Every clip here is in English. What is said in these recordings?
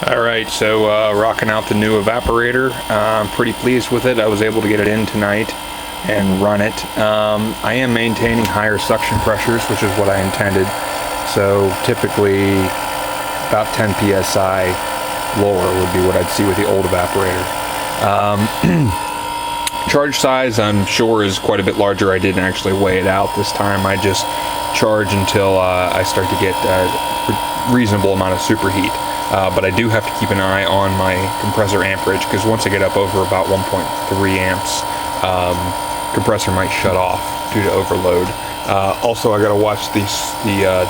Alright, so rocking out the new evaporator. I'm pretty pleased with it. I was able to get it in tonight and run it. I am maintaining higher suction pressures, which is what I intended. So typically about 10 psi lower would be what I'd see with the old evaporator. Charge size, I'm sure, is quite a bit larger. I didn't actually weigh it out this time. I just charge until I start to get a reasonable amount of superheat. But I do have to keep an eye on my compressor amperage, because once I get up over about 1.3 amps, compressor might shut off due to overload. Also, I got to watch the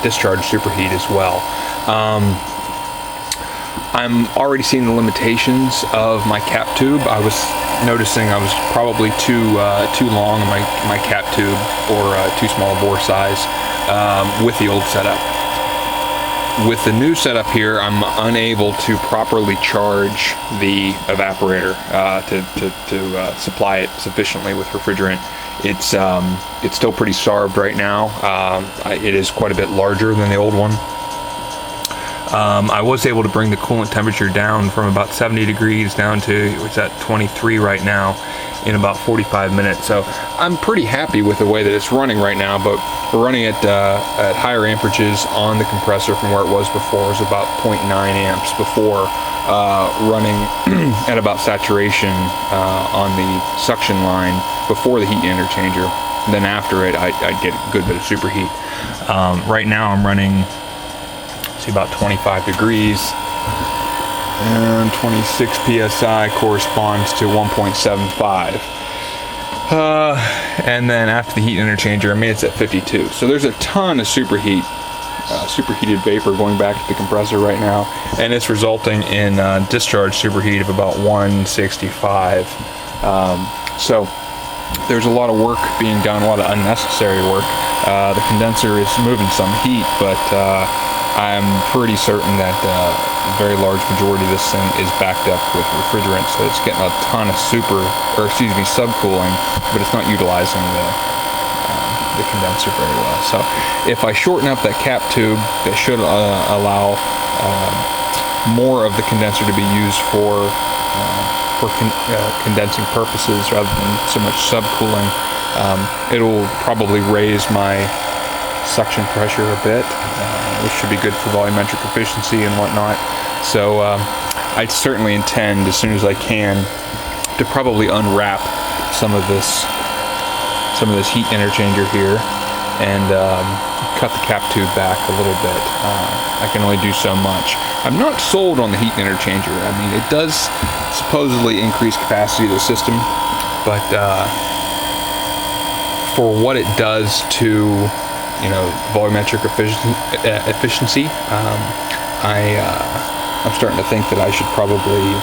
discharge superheat as well. I'm already seeing the limitations of my cap tube. I was noticing I was probably too long in my cap tube, or too small a bore size with the old setup. With the new setup here, I'm unable to properly charge the evaporator to supply it sufficiently with refrigerant. It's still pretty starved right now. It is quite a bit larger than the old one. I was able to bring the coolant temperature down from about 70 degrees down to, it's at 23 right now, in about 45 minutes. So I'm pretty happy with the way that it's running right now, but we're running at higher amperages on the compressor from where it was before. It was about 0.9 amps before, running at about saturation on the suction line before the heat interchanger. And then after it, I'd get a good bit of superheat. Right now I'm running, see, about 25 degrees, and 26 psi corresponds to 1.75. And then after the heat interchanger, I mean, it's at 52. So there's a ton of superheated vapor going back to the compressor right now, and it's resulting in discharge superheat of about 165. So there's a lot of work being done, a lot of unnecessary work. The condenser is moving some heat, but I'm pretty certain that a very large majority of this thing is backed up with refrigerant, so it's getting a ton of subcooling, but it's not utilizing the condenser very well. So if I shorten up that cap tube, that should allow more of the condenser to be used for condensing purposes rather than so much subcooling. It'll probably raise my suction pressure a bit, which should be good for volumetric efficiency and whatnot. So I certainly intend, as soon as I can, to probably unwrap some of this heat interchanger here and cut the cap tube back a little bit. I can only do so much. I'm not sold on the heat interchanger. I mean, it does supposedly increase capacity of the system, but for what it does to, volumetric efficiency, I'm starting to think that I should probably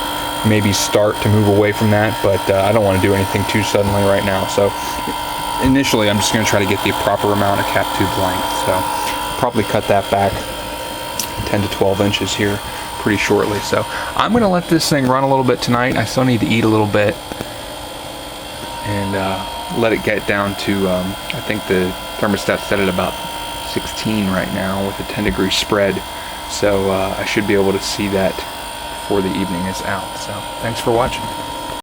maybe start to move away from that, but I don't want to do anything too suddenly right now. So initially, I'm just going to try to get the proper amount of cap tube length. So probably cut that back 10 to 12 inches here pretty shortly. So I'm going to let this thing run a little bit tonight. I still need to eat a little bit and let it get down to, I think the thermostat set at about 16 right now with a 10-degree spread. So I should be able to see that before the evening is out. So thanks for watching.